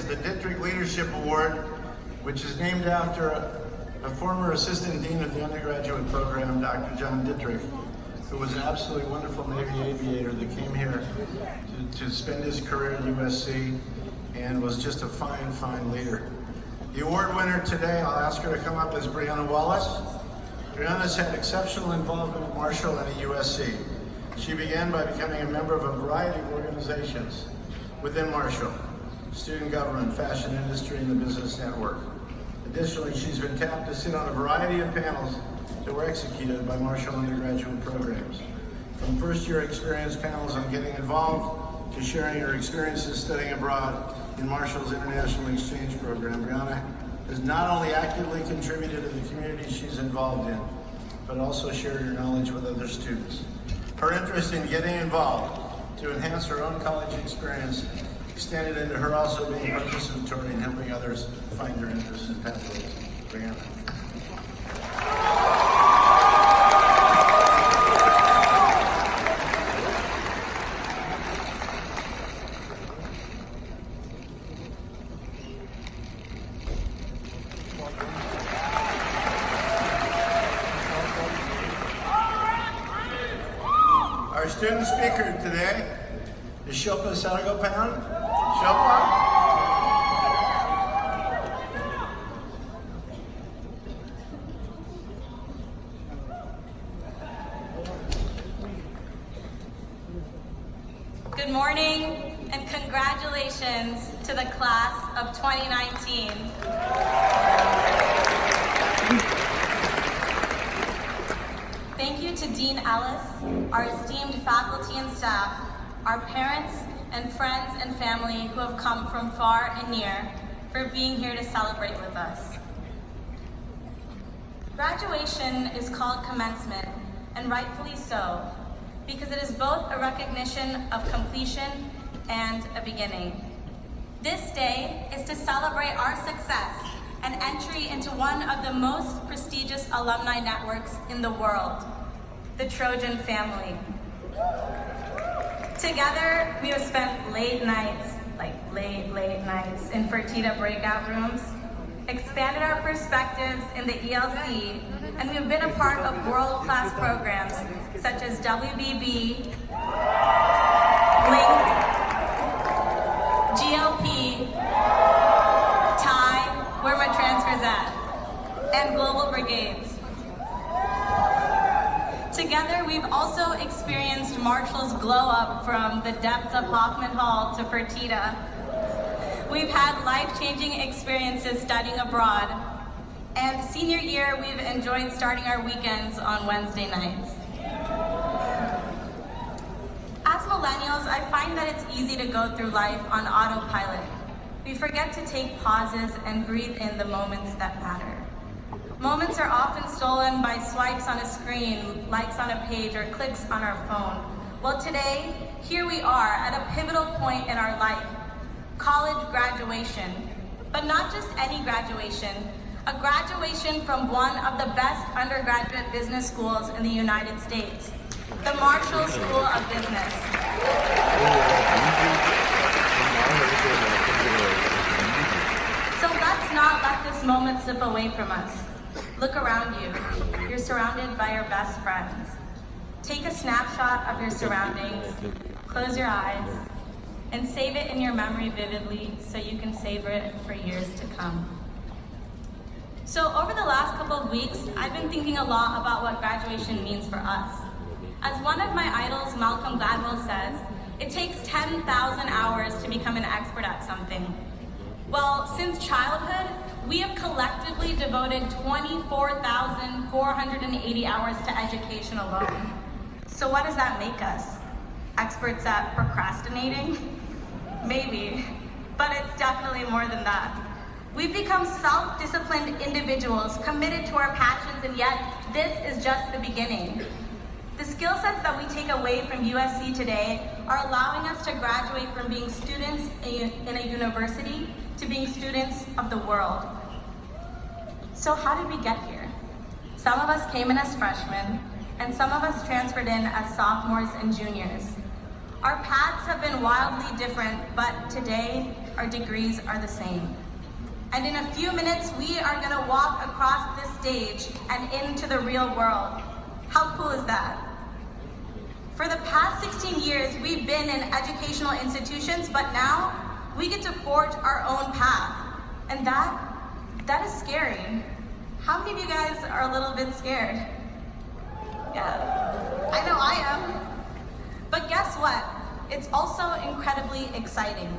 is the Dittrich Leadership Award, which is named after a former assistant dean of the undergraduate program, Dr. John Dittrich, who was an absolutely wonderful Navy aviator that came here to spend his career at USC and was just a fine, fine leader. The award winner today, I'll ask her to come up, is Brianna Wallace. Brianna's had exceptional involvement at Marshall and at USC. She began by becoming a member of a variety of organizations within Marshall: student government, fashion industry, and the business network. Additionally, she's been tapped to sit on a variety of panels that were executed by Marshall undergraduate programs. From first-year experience panels on getting involved to sharing her experiences studying abroad in Marshall's International Exchange Program, Brianna has not only actively contributed in the community she's involved in, but also shared her knowledge with other students. Her interest in getting involved to enhance her own college experience extended into her also being participatory in helping others find their interests and pathways. Brianna. Our student speaker today is Shilpa Saragopan. Shilpa? Good morning and congratulations to the class of 2019. Thank you to Dean Ellis, our esteemed faculty and staff, our parents and friends and family who have come from far and near for being here to celebrate with us. Graduation is called commencement, and rightfully so, because it is both a recognition of completion and a beginning. This day is to celebrate our success and entry into one of the most prestigious alumni networks in the world, the Trojan family. Together, we have spent late nights in Fertitta breakout rooms, expanded our perspectives in the ELC, and we've been a part of world-class programs such as WBB, LINK, GLP, TIE, where my transfer's at, and Global Brigades. Together, we've also experienced Marshall's glow up from the depths of Hoffman Hall to Fertitta. We've had life-changing experiences studying abroad, and senior year, we've enjoyed starting our weekends on Wednesday nights. As millennials, I find that it's easy to go through life on autopilot. We forget to take pauses and breathe in the moments that matter. Moments are often stolen by swipes on a screen, likes on a page, or clicks on our phone. Well, today, here we are at a pivotal point in our life, college graduation. But not just any graduation, a graduation from one of the best undergraduate business schools in the United States, the Marshall School of Business. So let's not let this moment slip away from us. Look around you. You're surrounded by your best friends. Take a snapshot of your surroundings, close your eyes, and save it in your memory vividly so you can savor it for years to come. So over the last couple of weeks, I've been thinking a lot about what graduation means for us. As one of my idols, Malcolm Gladwell, says, it takes 10,000 hours to become an expert at something. Well, since childhood, we have collectively devoted 24,480 hours to education alone. So what does that make us? Experts at procrastinating? Maybe, but it's definitely more than that. We've become self-disciplined individuals committed to our passions, and yet this is just the beginning. The skill sets that we take away from USC today are allowing us to graduate from being students in a university to being students of the world. So how did we get here? Some of us came in as freshmen, and some of us transferred in as sophomores and juniors. Our paths have been wildly different, but today our degrees are the same. And in a few minutes, we are gonna walk across this stage and into the real world. How cool is that? For the past 16 years, we've been in educational institutions, but now we get to forge our own path. And that is scary. How many of you guys are a little bit scared? Yeah, I know I am. But guess what? It's also incredibly exciting.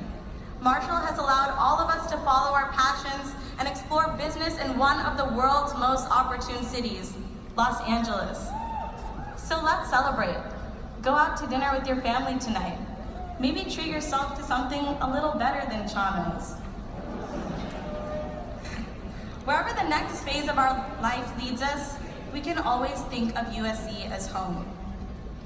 Marshall has allowed all of us to follow our passions and explore business in one of the world's most opportune cities, Los Angeles. So let's celebrate. Go out to dinner with your family tonight. Maybe treat yourself to something a little better than Chano's. Wherever the next phase of our life leads us, we can always think of USC as home.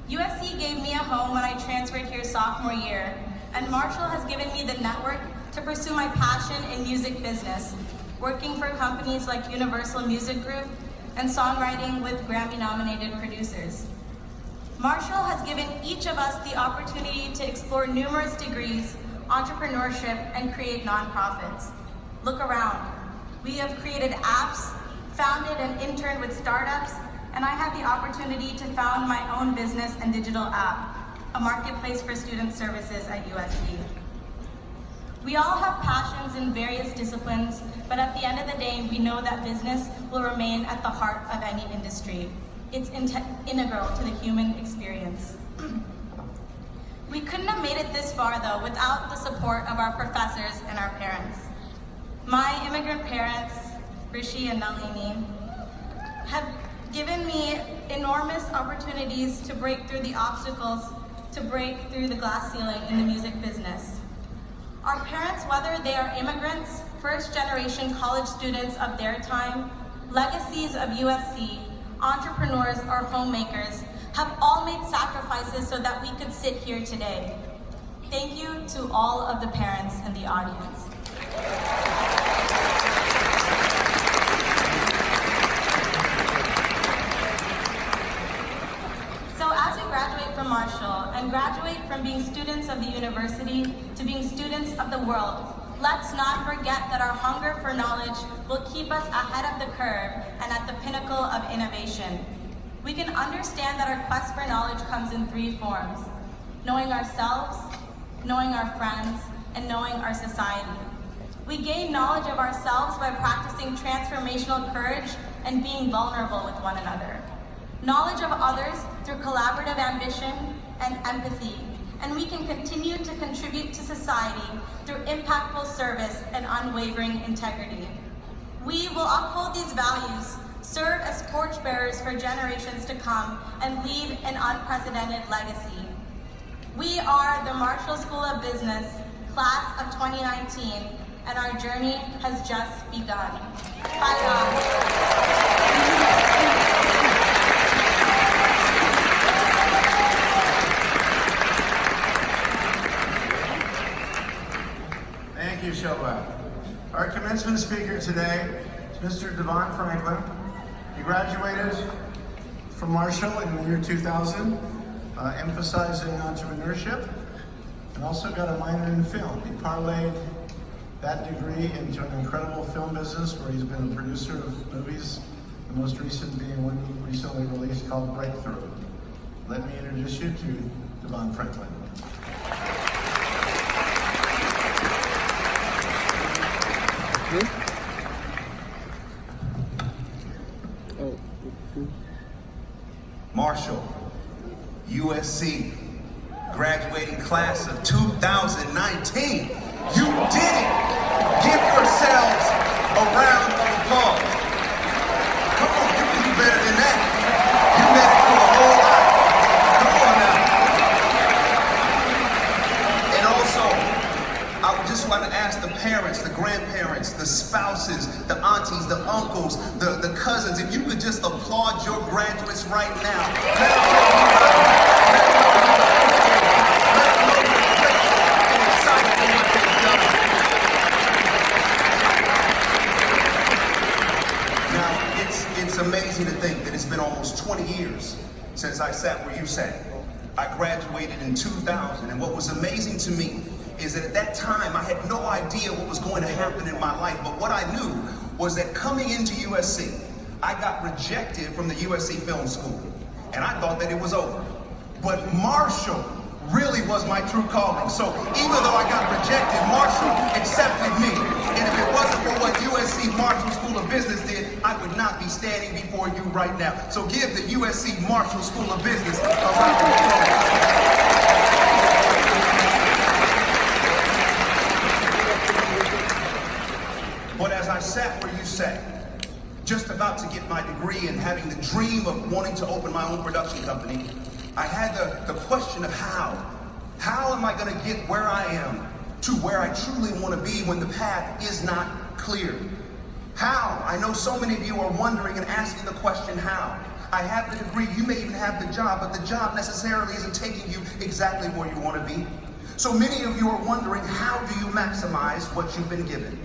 USC gave me a home when I transferred here sophomore year, and Marshall has given me the network to pursue my passion in music business, working for companies like Universal Music Group and songwriting with Grammy-nominated producers. Marshall has given each of us the opportunity to explore numerous degrees, entrepreneurship, and create nonprofits. Look around. We have created apps, founded and interned with startups, and I had the opportunity to found my own business and digital app, a marketplace for student services at USC. We all have passions in various disciplines, but at the end of the day, we know that business will remain at the heart of any industry. It's integral to the human experience. We couldn't have made it this far, though, without the support of our professors and our parents. My immigrant parents, Rishi and Nalini, have given me enormous opportunities to break through the obstacles, to break through the glass ceiling in the music business. Our parents, whether they are immigrants, first-generation college students of their time, legacies of USC, entrepreneurs, or homemakers, have all made sacrifices so that we could sit here today. Thank you to all of the parents in the audience. So as we graduate from Marshall and graduate from being students of the university to being students of the world, let's not forget that our hunger for knowledge will keep us ahead of the curve and at the pinnacle of innovation. We can understand that our quest for knowledge comes in three forms: knowing ourselves, knowing our friends, and knowing our society. We gain knowledge of ourselves by practicing transformational courage and being vulnerable with one another. Knowledge of others through collaborative ambition and empathy. And we can continue to contribute to society through impactful service and unwavering integrity. We will uphold these values, serve as torchbearers for generations to come, and leave an unprecedented legacy. We are the Marshall School of Business, class of 2019, and our journey has just begun. Bye, guys. Thank you, Shobha. Our commencement speaker today is Mr. Devon Franklin. He graduated from Marshall in the year 2000, emphasizing entrepreneurship, and also got a minor in film. He parlayed that degree into an incredible film business where he's been a producer of movies, the most recent being one recently released called Breakthrough. Let me introduce you to Devon Franklin. Marshall, USC, graduating class of 2019. You did it! Give yourselves a round of applause. Come on, you can do better than that. You made it through a whole lot. Come on now. And also, I just want to ask the parents, the grandparents, the spouses, the aunties, the uncles, the cousins, if you could just applaud your graduates right now. It's amazing to think that it's been almost 20 years since I sat where you sat. I graduated in 2000, and what was amazing to me is that at that time, I had no idea what was going to happen in my life. But what I knew was that coming into USC, I got rejected from the USC Film School. And I thought that it was over. But Marshall really was my true calling. So even though I got rejected, Marshall accepted me. And if it wasn't for what USC Marshall School of Business did, I would not be standing before you right now. So give the USC Marshall School of Business a round of applause. But as I sat where you sat, just about to get my degree and having the dream of wanting to open my own production company, I had the question of how. How am I going to get where I am to where I truly want to be when the path is not clear? How? I know so many of you are wondering and asking the question, how? I have the degree, you may even have the job, but the job necessarily isn't taking you exactly where you want to be. So many of you are wondering, how do you maximize what you've been given?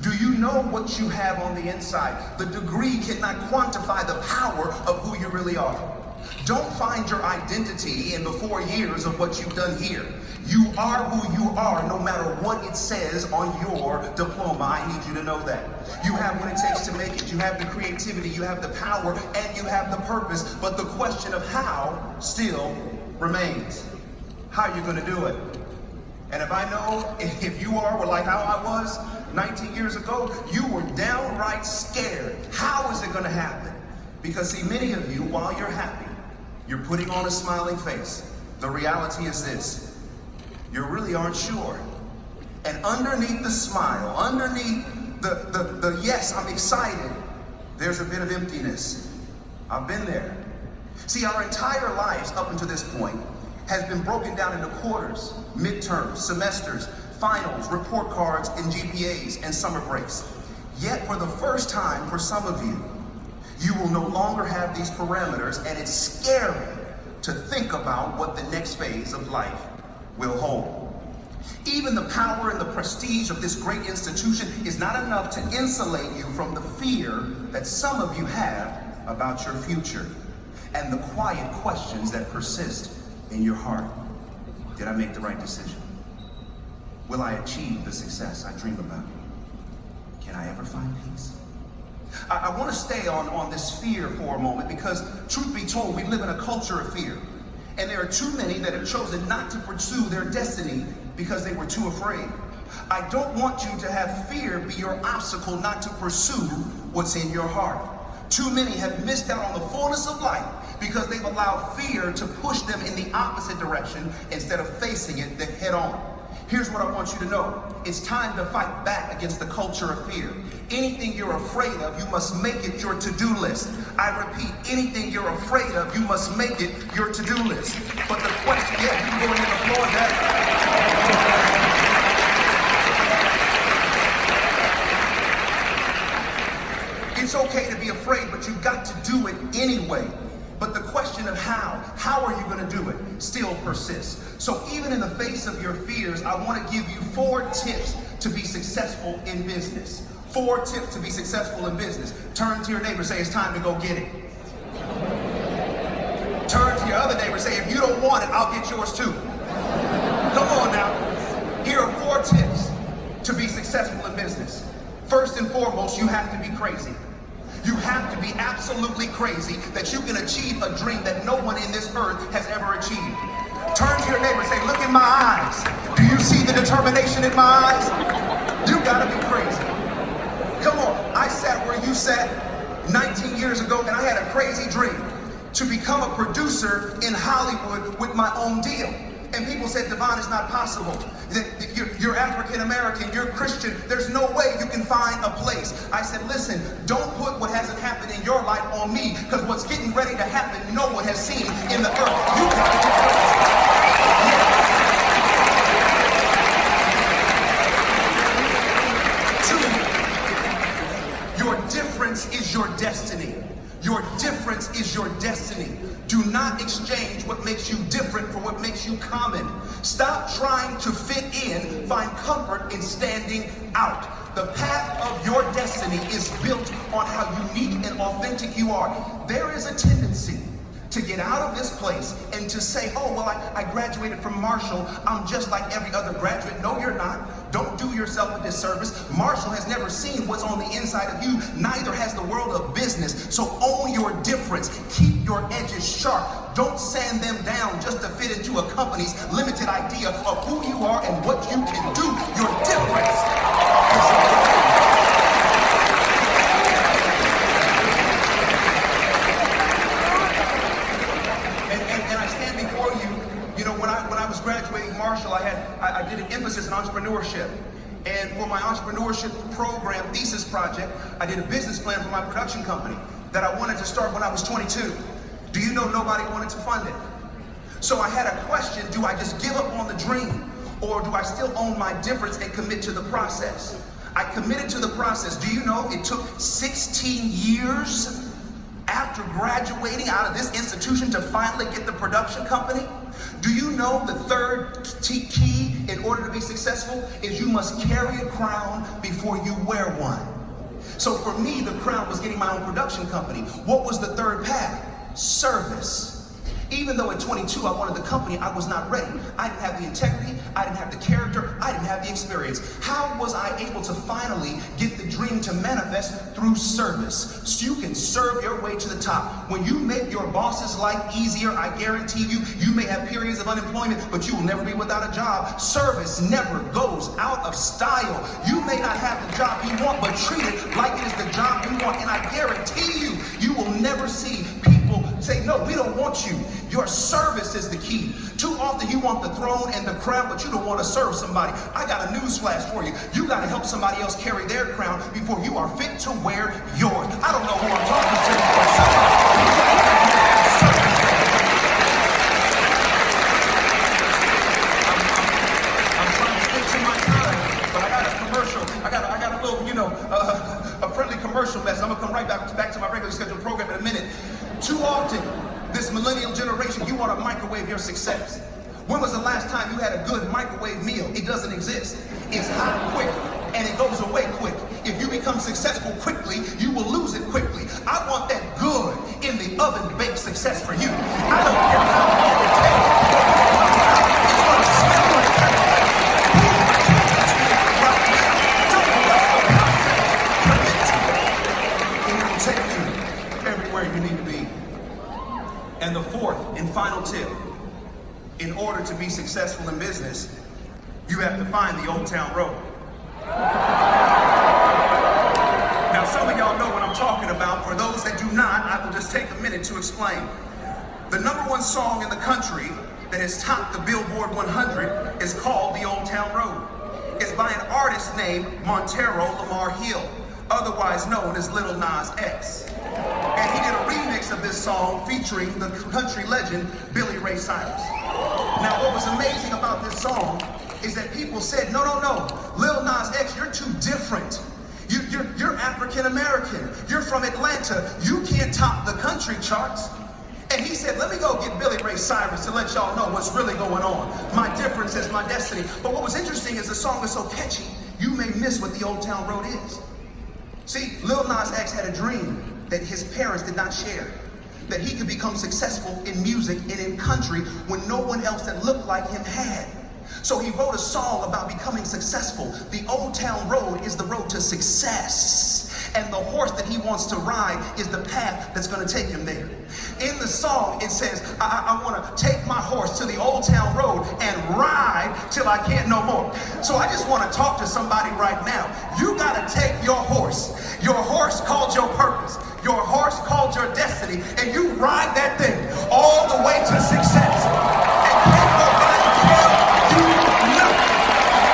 Do you know what you have on the inside? The degree cannot quantify the power of who you really are. Don't find your identity in the 4 years of what you've done here. You are who you are no matter what it says on your diploma. I need you to know that. You have what it takes to make it. You have the creativity, you have the power, and you have the purpose. But the question of how still remains. How are you going to do it? And if I know, if you are like how I was 19 years ago, you were downright scared. How is it going to happen? Because see, many of you, while you're happy, you're putting on a smiling face. The reality is this: you really aren't sure. And underneath the smile, underneath the yes, I'm excited, there's a bit of emptiness. I've been there. See, our entire lives up until this point has been broken down into quarters, midterms, semesters, finals, report cards, and GPAs, and summer breaks. Yet for the first time, for some of you, you will no longer have these parameters, and it's scary to think about what the next phase of life will hold. Even the power and the prestige of this great institution is not enough to insulate you from the fear that some of you have about your future and the quiet questions that persist in your heart. Did I make the right decision? Will I achieve the success I dream about? Can I ever find peace? I want to stay on this fear for a moment because, truth be told, we live in a culture of fear. And there are too many that have chosen not to pursue their destiny because they were too afraid. I don't want you to have fear be your obstacle not to pursue what's in your heart. Too many have missed out on the fullness of life because they've allowed fear to push them in the opposite direction instead of facing it head on. Here's what I want you to know. It's time to fight back against the culture of fear. Anything you're afraid of, you must make it your to-do list. I repeat, anything you're afraid of, you must make it your to-do list. But the question, yeah, you can go ahead and applaud that. It's okay to be afraid, but you've got to do it anyway. But the question of how are you going to do it, still persists. So even in the face of your fears, I want to give you 4 tips to be successful in business. 4 tips to be successful in business. Turn to your neighbor, say, it's time to go get it. Turn to your other neighbor, say, if you don't want it, I'll get yours too. Come on now. Here are 4 tips to be successful in business. First and foremost, you have to be crazy. You have to be absolutely crazy that you can achieve a dream that no one in this earth has ever achieved. Turn to your neighbor and say, look in my eyes. Do you see the determination in my eyes? You gotta be crazy. Come on, I sat where you sat 19 years ago and I had a crazy dream to become a producer in Hollywood with my own deal. And people said, Devon, it's not possible. You're African American, you're Christian, there's no way you can find a place. I said, listen, don't put what hasn't happened in your life on me, because what's getting ready to happen, no one has seen in the earth. You got to get crazy. 2, your difference is your destiny. Your difference is your destiny. Do not exchange what makes you different for what makes you common. Stop trying to fit in. Find comfort in standing out. The path of your destiny is built on how unique and authentic you are. There is a tendency to get out of this place and to say, oh, well, I graduated from Marshall, I'm just like every other graduate. No, you're not. Don't do yourself a disservice. Marshall has never seen what's on the inside of you, neither has the world of business. So own your difference. Keep your edges sharp. Don't sand them down just to fit into a company's limited idea of who you are and what you can do. Your difference is your when I was graduating Marshall, I did an emphasis in entrepreneurship. And for my entrepreneurship program, thesis project, I did a business plan for my production company that I wanted to start when I was 22. Do you know nobody wanted to fund it? So I had a question, do I just give up on the dream? Or do I still own my difference and commit to the process? I committed to the process. Do you know it took 16 years after graduating out of this institution to finally get the production company? Do you know the third key in order to be successful is you must carry a crown before you wear one? So for me, the crown was getting my own production company. What was the third path? Service. Even though at 22 I wanted the company, I was not ready. I didn't have the integrity, I didn't have the character, I didn't have the experience. How was I able to finally get the dream to manifest? Through service. So you can serve your way to the top. When you make your boss's life easier, I guarantee you, you may have periods of unemployment, but you will never be without a job. Service never goes out of style. You may not have the job you want, but treat it like it is the job you want. And I guarantee you, you will never see people say, no, we don't want you. Your service is the key. Too often you want the throne and the crown, but you don't want to serve somebody. I got a news flash for you. You got to help somebody else carry their crown before you are fit to wear yours. I don't know who I'm talking to, but I'm trying to stick to my time, but I got a commercial. I got a little, a friendly commercial message. I'm gonna come right back to my regular scheduled program in a minute. Too often, this millennial generation, you want to microwave your success. When was the last time you had a good microwave meal? It doesn't exist. It's hot quick and it goes away quick. If you become successful quickly, you will lose it quickly. I want that good in the oven baked success for you. I don't care how long it takes. It's going to smell like that. Right now, don't rush the process. Commit to it. It will take you everywhere you need to be. And the fourth and final tip, in order to be successful in business, you have to find the Old Town Road. Now, some of y'all know what I'm talking about. For those that do not, I will just take a minute to explain. The #1 song in the country that has topped the Billboard 100 is called The Old Town Road. It's by an artist named Montero Lamar Hill, otherwise known as Lil Nas X. And he did a remix of this song featuring the country legend, Billy Ray Cyrus. Now, what was amazing about this song is that people said, no, Lil Nas X, you're too different. You're African American. You're from Atlanta. You can't top the country charts. And he said, let me go get Billy Ray Cyrus to let y'all know what's really going on. My difference is my destiny. But what was interesting is the song is so catchy, you may miss what the Old Town Road is. See, Lil Nas X had a dream that his parents did not share, that he could become successful in music and in country when no one else that looked like him had. So he wrote a song about becoming successful. The Old Town Road is the road to success. And the horse that he wants to ride is the path that's going to take him there. In the song, it says, I want to take my horse to the Old Town Road and ride till I can't no more. So I just want to talk to somebody right now. You got to take your horse called your purpose, your horse called your destiny, and you ride that thing all the way to success. And can't nobody tell you nothing.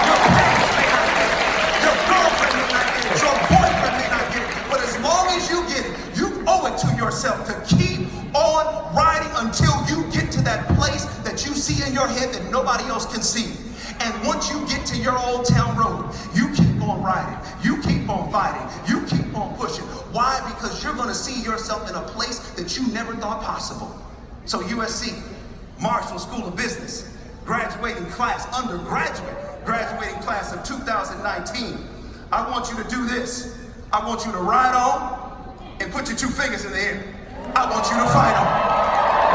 Your parents may not get it. Your girlfriend may not get it. Your boyfriend may not get it. But as long as you get it, you owe it to yourself to keep on riding until you get to that place that you see in your head that nobody else can see. And once you get to your Old Town Road, you keep on riding, you keep on fighting, you keep on pushing. Why? Because you're going to see yourself in a place that you never thought possible. So USC, Marshall School of Business, graduating class, undergraduate graduating class of 2019. I want you to do this. I want you to ride on and put your 2 fingers in the air. I want you to fight on.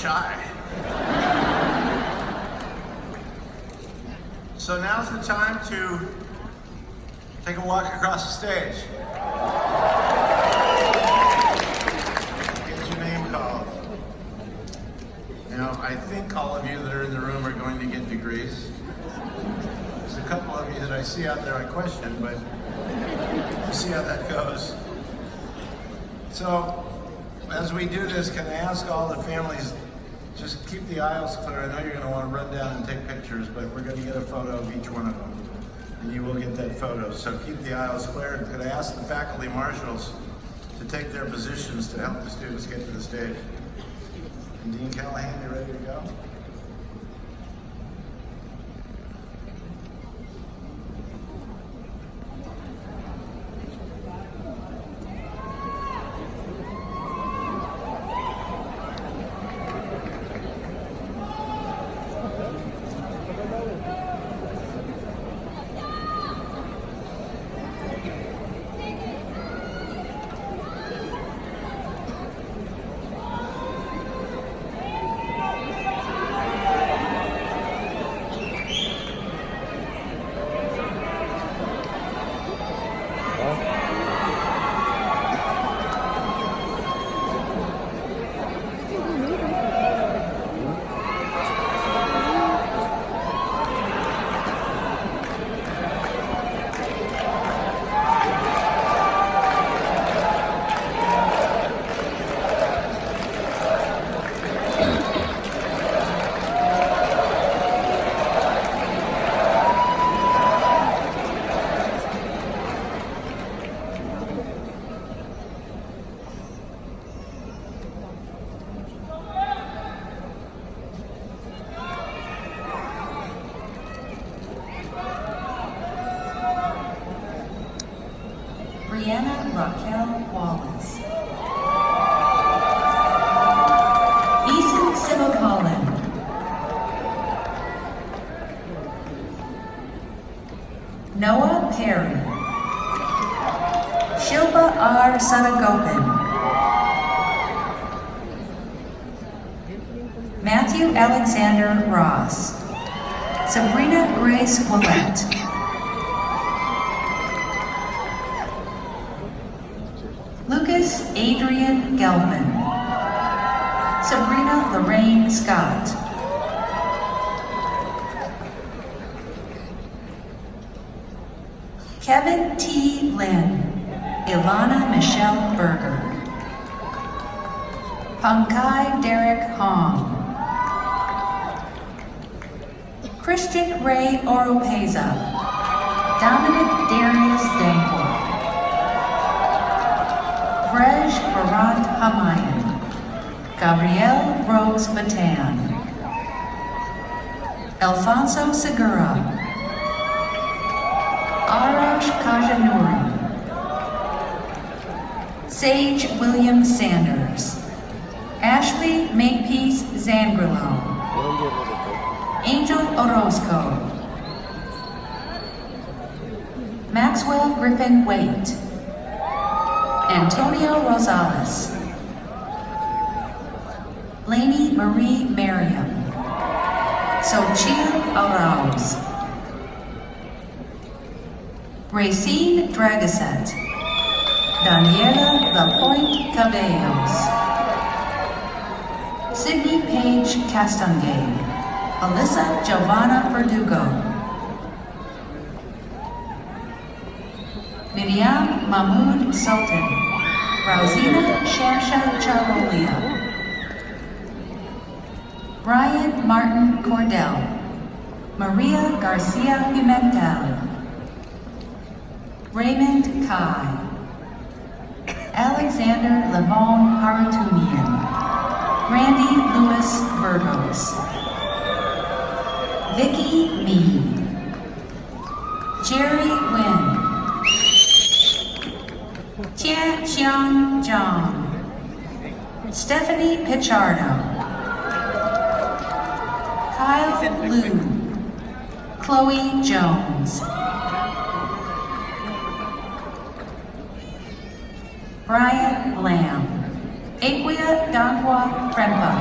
shy. So now's the time to take a walk across the stage. Get your name called. Now, I think all of you that are in the room are going to get degrees. There's a couple of you that I see out there I question, but we'll see how that goes. So, as we do this, can I ask all the families, just keep the aisles clear. I know you're going to want to run down and take pictures, but we're going to get a photo of each one of them. And you will get that photo. So keep the aisles clear. And could I ask the faculty marshals to take their positions to help the students get to the stage? And Dean Callahan, you ready to go? Raquel Wallace. Eason Sivakolan. Noah Perry. Shilpa R. Sanagopan. Matthew Alexander Ross. Sabrina Grace Willette. Lucas Adrian Gelman. Sabrina Lorraine Scott. Kevin T. Lynn. Ilana Michelle Berger. Pankaj Derek Hong. Christian Ray Oropeza. Dominic Darius Dankwa. Vrej Barant Hamayan. Gabrielle Rose Batan. Alfonso Segura. Arash Kajanuri. Sage William Sanders. Ashley Makepeace Zangrilo. Angel Orozco. Maxwell Griffin Waite. Antonio Rosales. Lainey Marie Merriam. Xochitl Arauz. Racine Dragaset. Daniela Lapointe Cabellos. Sydney Page Castangay. Alyssa Giovanna Verdugo. Miriam Mahmoud Sultan. Rauzina Sharsha Charolia. Brian Martin Cordell. Maria Garcia Pimentel. Raymond Kai. Alexander Lavon Haratunian. Randy Lewis Burgos. Vicky Mead. Jerry Nguyen. Tia Xiang Zhang. Stephanie Pichardo. Kyle Liu. Chloe Jones. Brian Lamb. Aquia Dankwa Prempa.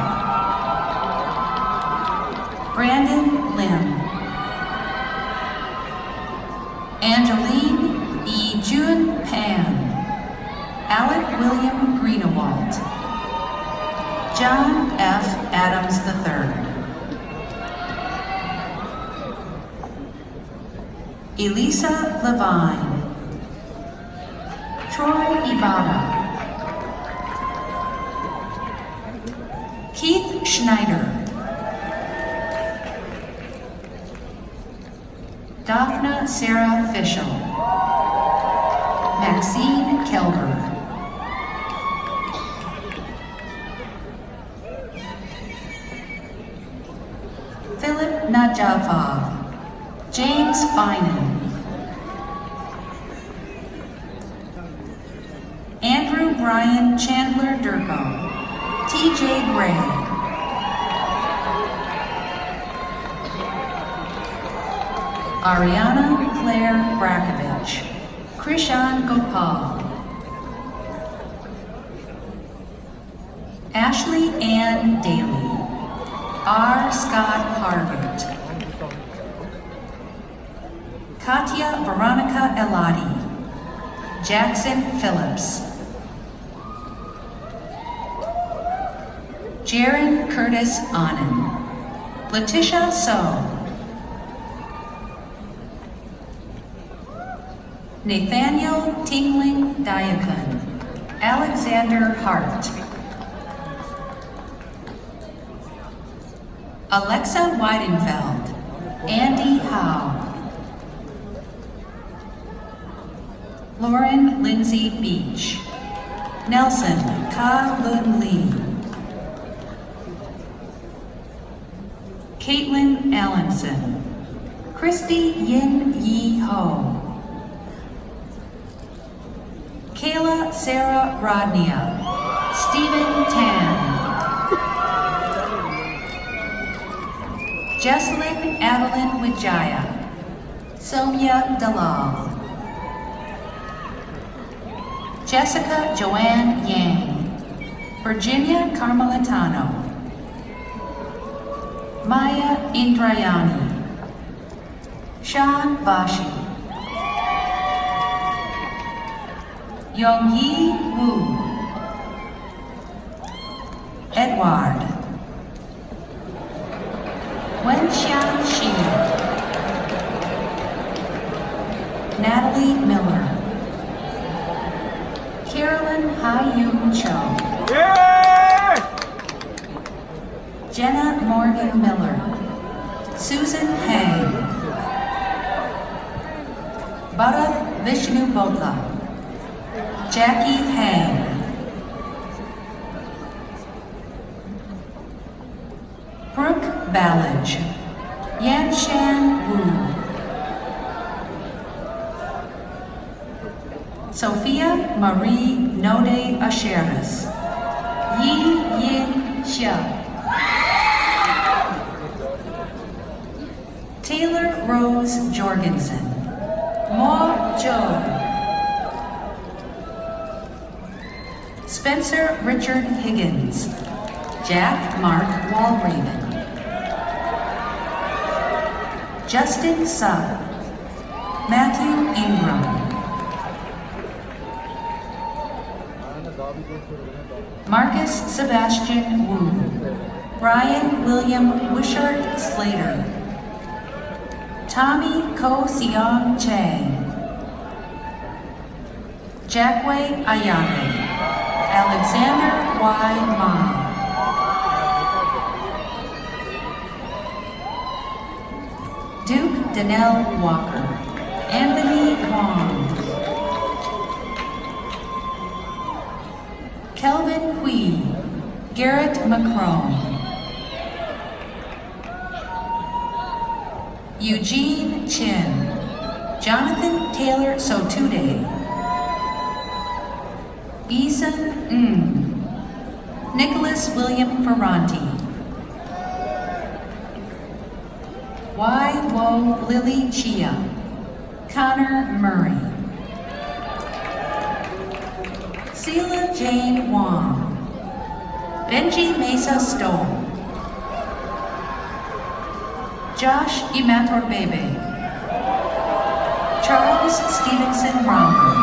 Elisa Levine, Troy Ibarra, Keith Schneider, Daphna Sarah Fischel, Maxine Kelber, Philip Najafov, James Finan, Andrew Brian Chandler Durko, TJ Gray, Ariana Claire Brakovich, Krishan Gopal, Ashley Ann Daly, R. Scott Harvard, Katya Veronica Eladi, Jackson Phillips, Jaron Curtis Anand, Letitia So, Nathaniel Tingling Diakon, Alexander Hart, Alexa Weidenfeld, Andy Howe, Lauren Lindsay Beach, Nelson Ka Lun Lee, Caitlin Allenson, Christy Yin Yi Ho, Kayla Sarah Rodnia, Stephen Tan, Jesselyn Adeline Wijaya, Soumya Dalal, Jessica Joanne Yang, Virginia Carmelitano, Maya Indrayani, Sean Vashi, Yongyi Wu, Edward, Wenxian Shi, Natalie Miller, Carolyn Ha-Yoon Cho, Jenna Morgan Miller, Susan Hang, Bharath Vishnu Bodla, Jackie Hang, Brooke Ballage, Yanshan Wu, Sophia Marie Node Asheris, Yi Yin Xia, Taylor Rose Jorgensen, Mo Zhou, Spencer Richard Higgins, Jack Mark Walraven, Justin Subb, Matthew Ingram, Marcus Sebastian Wu, Brian William Wishart Slater, Tommy Ko Siong Chang, Jackway Ayane, Alexander Y. Ma, Duke Danelle Walker, Anthony Wong, Kelvin Hui, Garrett McCrone, Eugene Chin, Jonathan Taylor Sotude, Eason Ng, Nicholas William Ferranti, Y. Wo Lily Chia, Connor Murray, Sela Jane Wong, Benji Mesa Stoll, Josh Imatorbebe, Charles Stevenson Romper,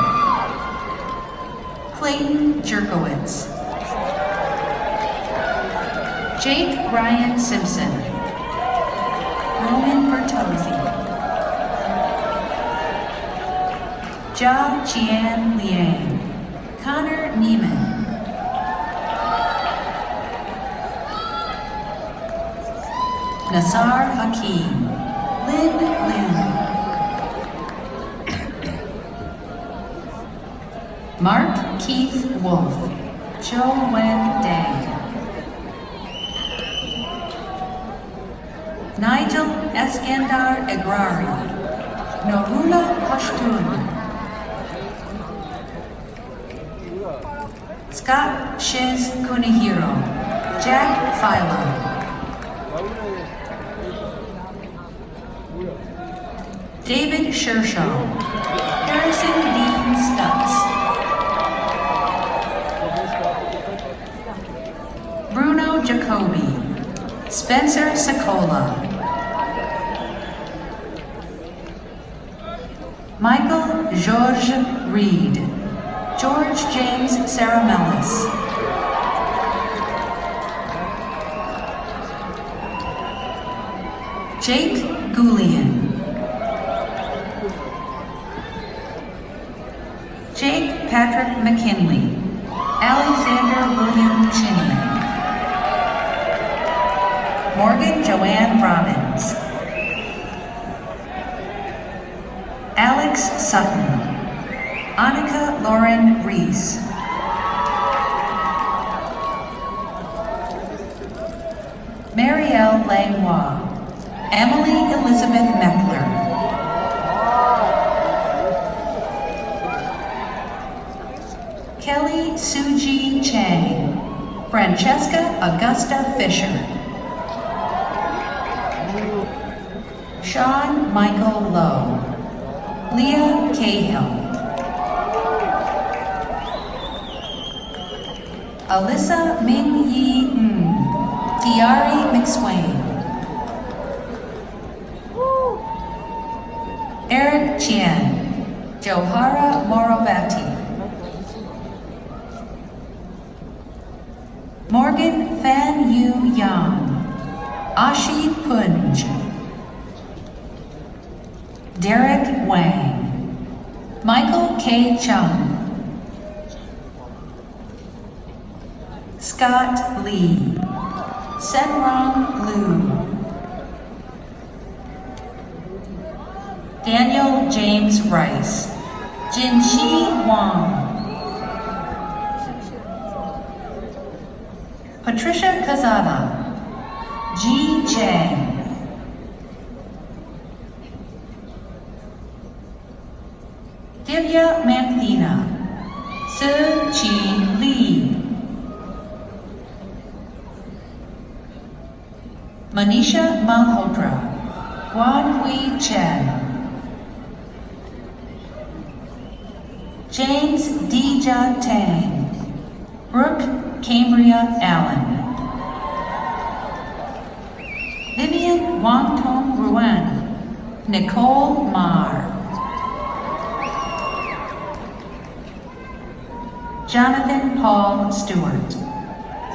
Clayton Jerkowitz, Jake Ryan Simpson, Roman Bertozzi, Jia Qian Liang, Connor Neiman, Nassar Hakim, Lin Lin, Mark Keith Wolf, Zhou Wen Deng, Nigel Eskandar Egrari, Norula Pashtun, Scott Shiz Kunihiro, Jack Philo, David Shershaw, Harrison Dean Stutz, Bruno Jacobi, Spencer Sakola, Michael George Reed, George James Saramelis, Jake Goulian, Jake Patrick McKinley, Alexander William Chinian, Morgan Joanne Robbins, Alex Sutton, Annika Lauren Reese, Marielle Langlois, Emily Elizabeth Meckler, Kelly Suji Chang, Francesca Augusta Fisher, Sean Michael Lowe, Leah Cahill, Alyssa Ming Yi Tiari McSwain, Eric Chien, Johara Morovati, Morgan Fan Yu Yang, Ashi Punj, Derek Wang, Michael K. Chung, Scott Lee, Senrong Liu, Daniel James Rice, Jinxi Wang, Patricia Kazada, Ji Chang, Divya Manthina, Su Chi Lee, Manisha Malhotra, Guan Hui Chen, James Dija Tang, Brooke Cambria Allen, Vivian Wang Tong Ruan, Nicole Marr, Jonathan Paul Stewart,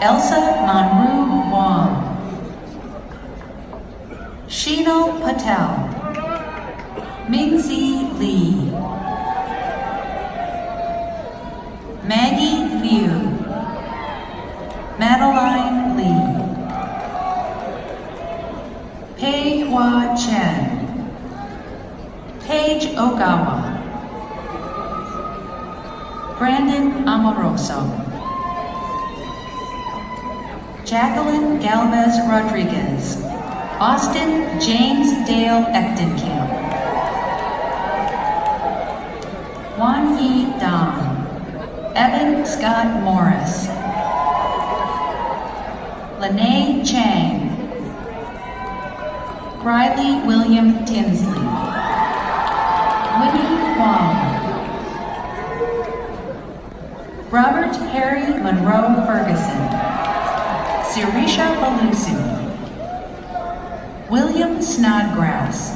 Elsa Manru Wong, Sheena Patel, Mingzi Lee, Maggie Liu, Madeline Lee, Pei Hua Chen, Paige Ogawa, Brandon Amoroso, Jacqueline Galvez Rodriguez, Austin James Dale Echtenkamp, Wan Yi Dong, Evan Scott Morris, Lene Chang, Riley William Tinsley, Winnie Wong, Robert Harry Monroe Ferguson, Sirisha Balusu, William Snodgrass,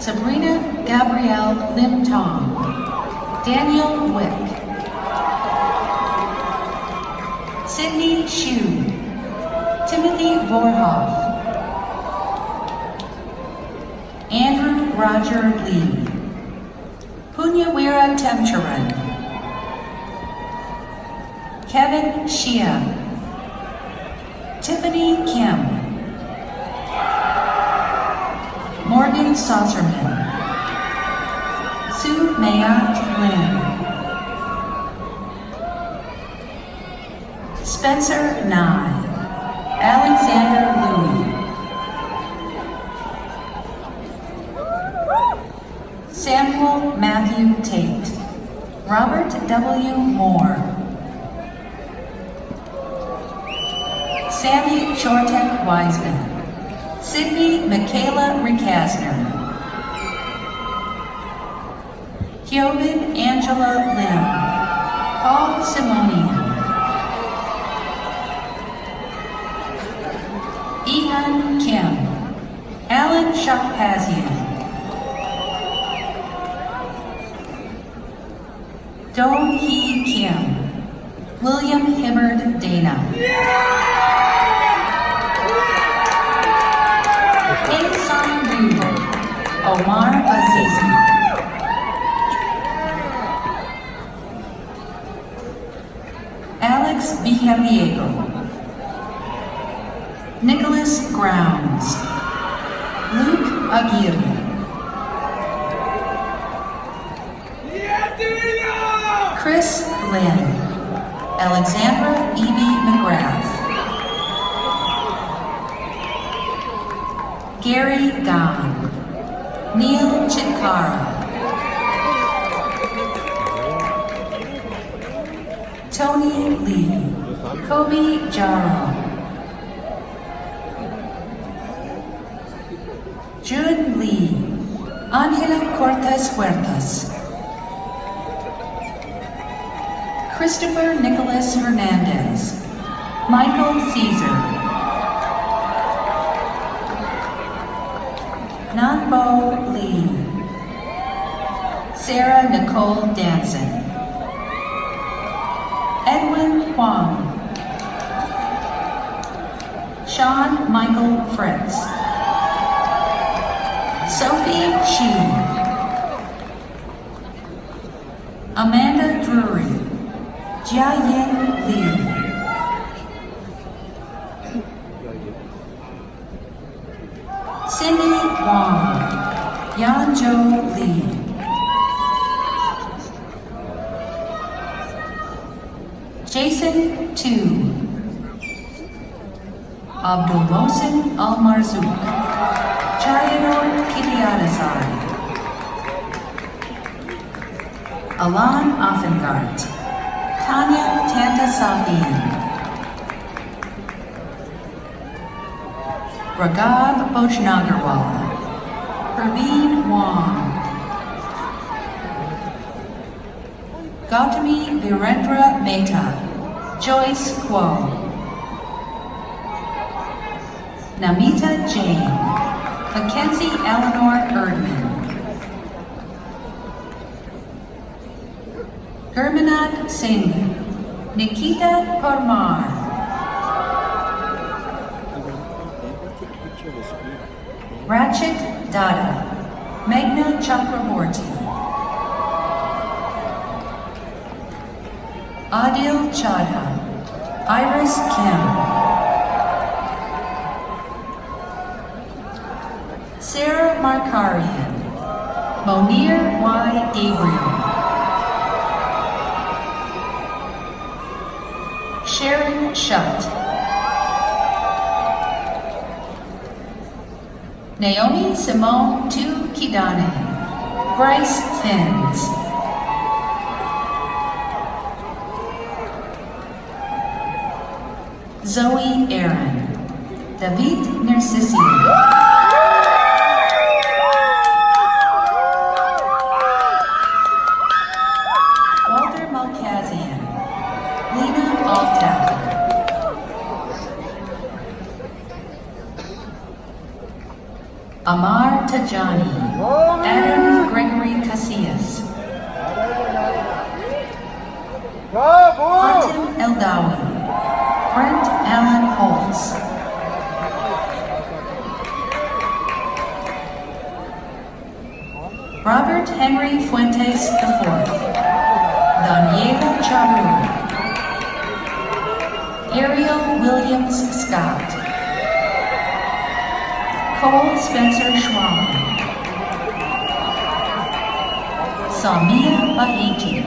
Sabrina Gabrielle Lim Tong, Daniel Wick, Cindy Hsu, Timothy Vorhoff, Andrew Roger Lee, Punyawira Temcharan, Kevin Shia, Tiffany Kim, Morgan Saucerman, Sue Mayat Lin, Spencer Nye, Alexander Louie, Samuel Matthew Tate, Robert W. Moore, Sammy Shortek Wiseman, Sydney Michaela Ricasner, Hyobin Angela Lim, Paul Simonian, Ihan Kim, Alan Shahpazian, Do Hee Kim, William Hibbard Dana, Hae Sung Ryu, Omar Azizi, Alex Villadiego, Nicholas Grounds, Luke Aguirre, Chris Lynn, Alexandra Evie McGrath, Gary Gahn, Neil Chitkara, Tony Lee, Kobe Jaro, June Lee, Angela Cortez Huertas, Christopher Nicholas Hernandez, Michael Caesar, Nanbo Lee, Sarah Nicole Danson, Edwin Huang, Sean Michael Fritz, Sophie Sheen, Amanda Drury, Jiayin Li, Cindy Wong, Yanzhou Li, Jason Tu, Abdul Mohsen Al Marzouk, Chayador Kitiadasai, Alan Offengart, Tanya Tantasafin, Raghav Bojnagarwala, Praveen Wong, Gautami Virendra Mehta, Joyce Kuo, Namita Jain, Mackenzie Eleanor Erdman, Gurmanat Singh, Nikita Parmar, Ratchet Dada, Meghna Chakraborty, Adil Chadha, Iris Kim, Sarah Markarian, Monir Y. Gabriel, Sharon Shutt, Naomi Simone Tu Kidane, Bryce Finns, Zoe Aaron, David Nersisian, Walter Malkazian, Lena Altaf, Amar Tajani, Adam Gregory Casillas, Hatem Eldawi, Brent Allen Holtz, Robert Henry Fuentes James Scott. Cole Spencer Schwab. Samia Bahiti.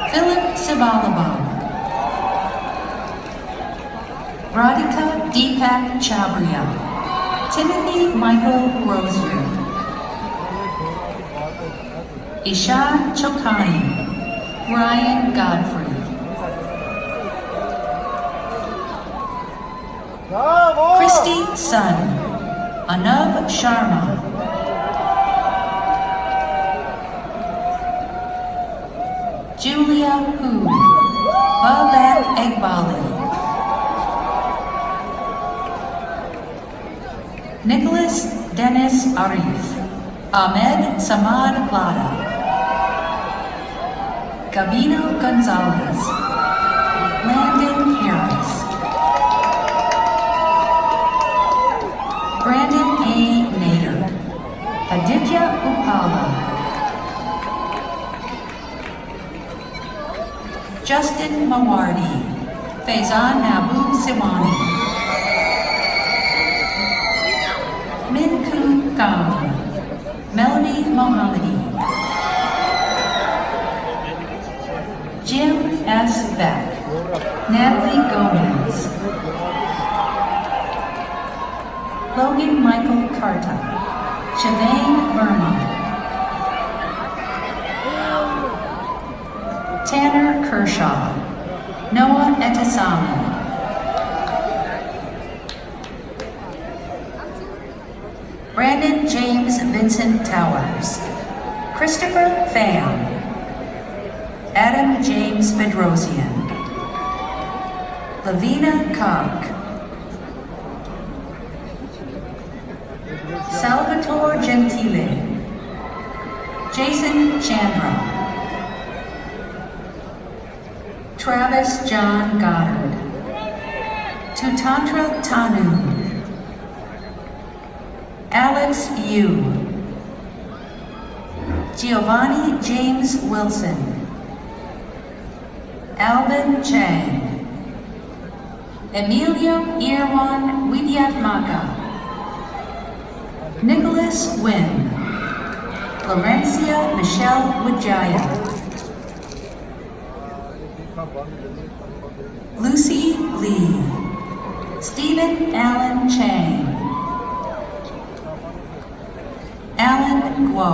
Philip Sibalabam. Radhika Deepak Chabria. Timothy Michael Rosier. Ishan Chokani. Ryan Godfrey. Christy Sun. Anav Sharma. Julia Hu. Babak Egbali. Nicholas Dennis Arif. Ahmed Samad Lada. Gabino Gonzalez. Landon Harris. Brandon A. Nader. Aditya Upala. Justin Mawardi. Faizan Nabu Siwani. Min-Ku Gam. Melody Mohammadi. Jim S. Beck. Natalie Gomez. Logan Michael Carta. Shavain Verma. Tanner Kershaw. Noah Etasami. Brandon James Vincent Towers. Christopher Pham. Adam James Bedrosian. Lavina Koch. Salvatore Gentile. Jason Chandra. Travis John Goddard. Tutantra Tanu. Alex Yu. Giovanni James Wilson. Alvin Chang. Emilio Irwan Widyatmaka. Nicholas Wynn. Florencia Michelle Wijaya. Lucy Lee. Stephen Allen Chang. Alan Guo.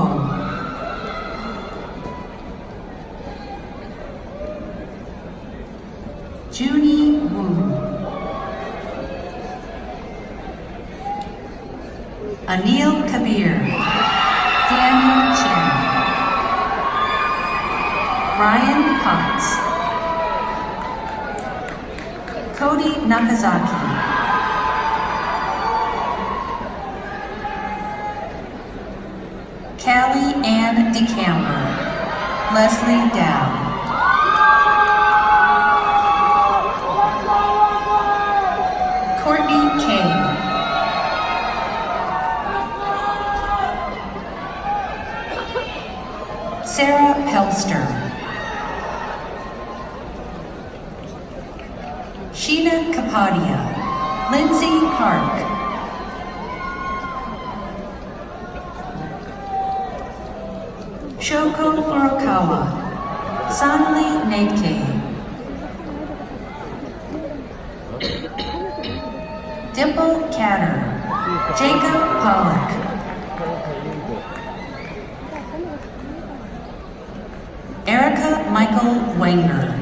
Junie Wu. Anil Kabir. Daniel Chen. Ryan Potts. Cody Nakazaki. Callie Ann DeCamber. Leslie Dow. Courtney Kane. Sarah Pelster. Sheena Kapadia. Lindsay Park. Shoko Furukawa. Sonali Natke. Dimple Catter. Jacob Pollock. Erica Michael Wenger.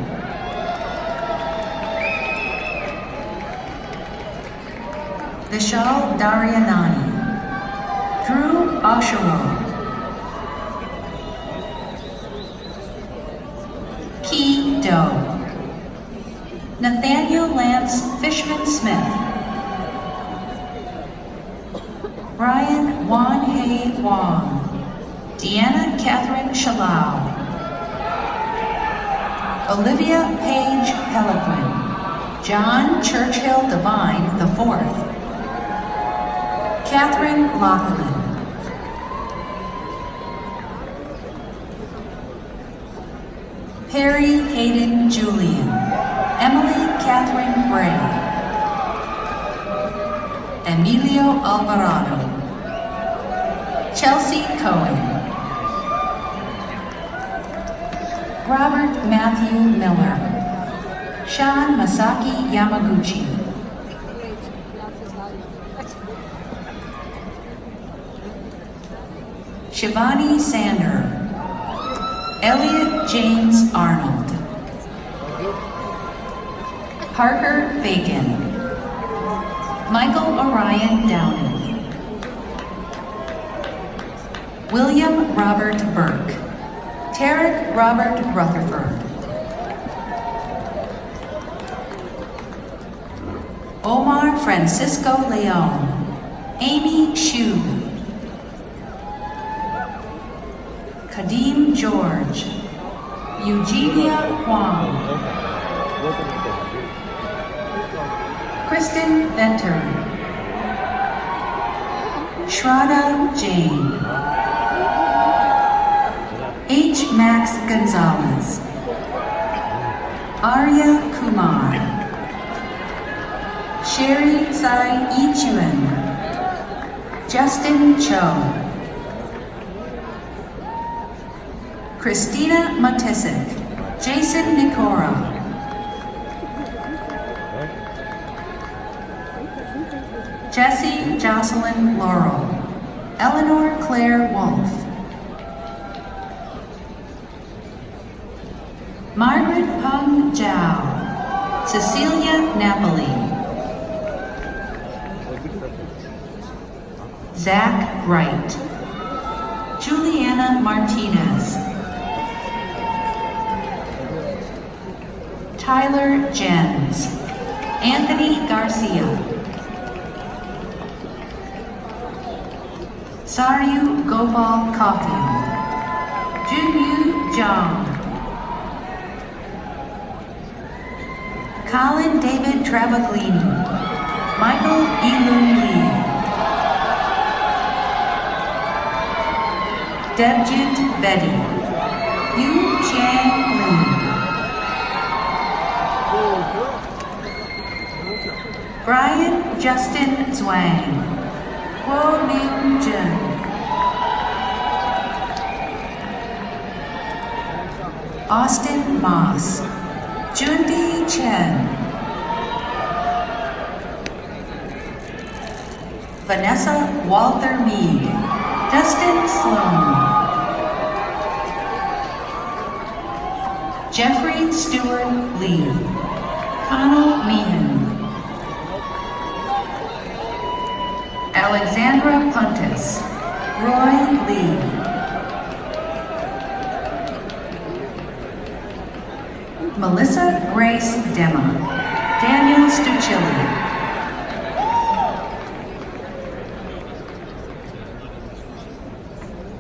Vishal Daryanani. Drew Oshawa. Key Doe. Nathaniel Lance Fishman Smith. Brian Wan Hei Wong. Deanna Catherine Shalau. Olivia Page Peliquin. John Churchill Divine IV. Catherine Laughlin. Perry Hayden Julian. Emily Catherine Bray. Emilio Alvarado. Chelsea Cohen. Robert Matthew Miller. Sean Masaki Yamaguchi. Shivani Sander. Elliot James Arnold. Parker Bacon. Michael Orion Downing. William Robert Burke. Tarek Robert Rutherford. Omar Francisco Leon. Amy Shu. Kadeem George. Eugenia Huang. Kristen Venter. Shraddha Jain. H. Max Gonzalez. Arya Kumar. Sherry Tsai Ichuan. Justin Cho. Christina Matisic. Jason Nikora. Jessie Jocelyn Laurel. Eleanor Claire Wolf. Margaret Peng Zhao. Cecilia Napoli. Zach Wright. Juliana Martinez. Tyler Jens. Anthony Garcia. Saryu Gopal Caulfield. Junyu Zhang. Colin David Travaglini. Michael Elun Lee. Debjit Betty. Yu Chang Lin. Brian Justin Zhuang. Guo Ning Jun. Austin Moss. Jundi Chen. Vanessa Walther Mead. Dustin Sloan. Jeffrey Stewart Lee. Connell Meehan. Alexandra Puntis. Roy Lee. Melissa Grace Dema. Daniel Stuchilli.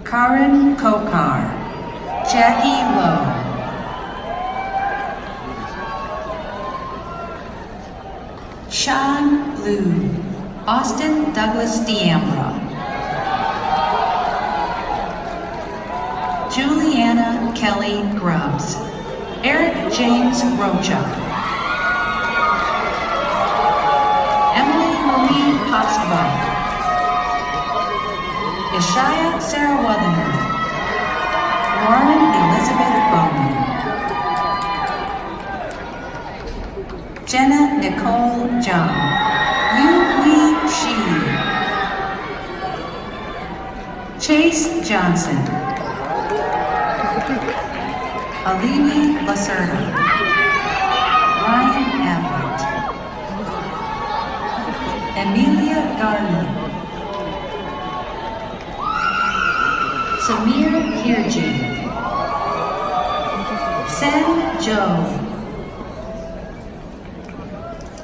Karen Kokar. Jackie Lowe. Sean Liu. Austin Douglas Diambra. Juliana Kelly Grubbs. Eric James Rocha. Emily Marie Postma. Ishaya Sarah Weatherner. Lauren Elizabeth Bowman. Jenna Nicole Jung. Yu Hui Shi. Chase Johnson. Alini Lacerda. Ryan Abbott. Emilia Garland. Samir Hirji. Sen Zhou.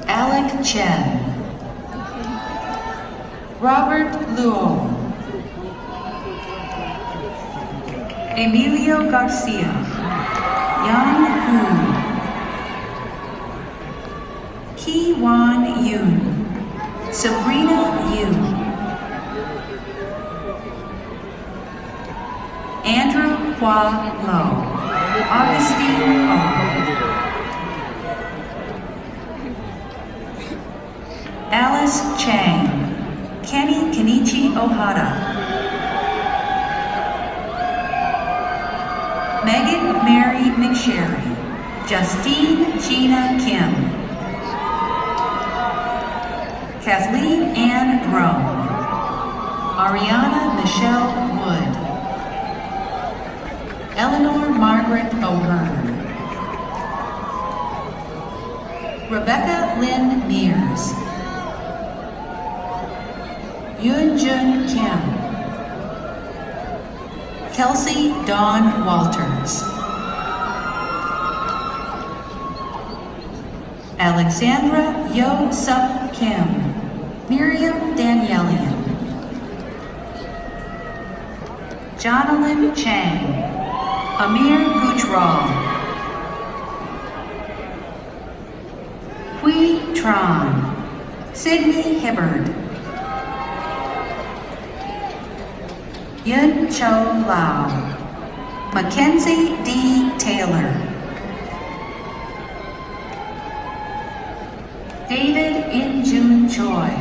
Alec Chen. Robert Luo. Emilio Garcia. Yang Hu. Ki Wan Yoon. Sabrina Yu. Andrew Hua Lo. Augustine O. Alice Chang, Kenny Kenichi Ohara, Megan Mary McSherry, Justine Gina Kim, Kathleen Ann Rome, Ariana Michelle Wood, Eleanor Margaret O'Hearn, Rebecca Lynn Mears, Yoon Jun Kim, Kelsey Dawn Walters, Alexandra Yo Sup Kim, Miriam Danielian, Jonalyn Chang, Amir Gujral, Hui Tran, Sydney Hibbard, Yun Cho Lau, Mackenzie D. Taylor, David In Jun Choi,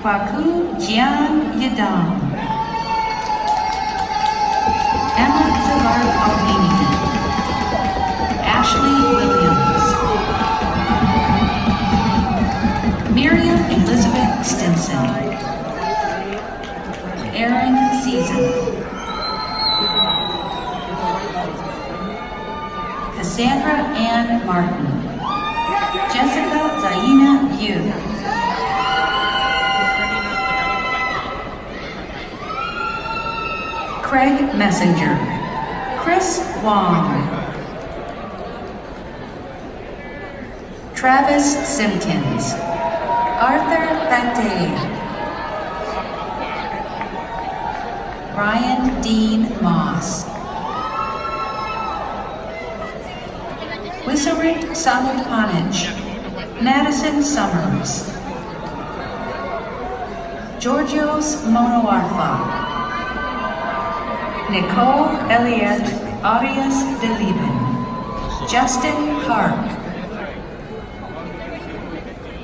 Kwaku Jian Yadam, Emma Zavard Ohini, Ashley Williams, Miriam Elizabeth Stinson, Aaron Season, Cassandra Ann Martin, Jessica Zaina Yu, Craig Messenger, Chris Wong, Travis Simpkins, Arthur Pate, Ryan Dean Moss, Wissarit Salutpanich, Madison Summers, Georgios Monoarfa, Nicole Elliott Arias de Lieben, Justin Park,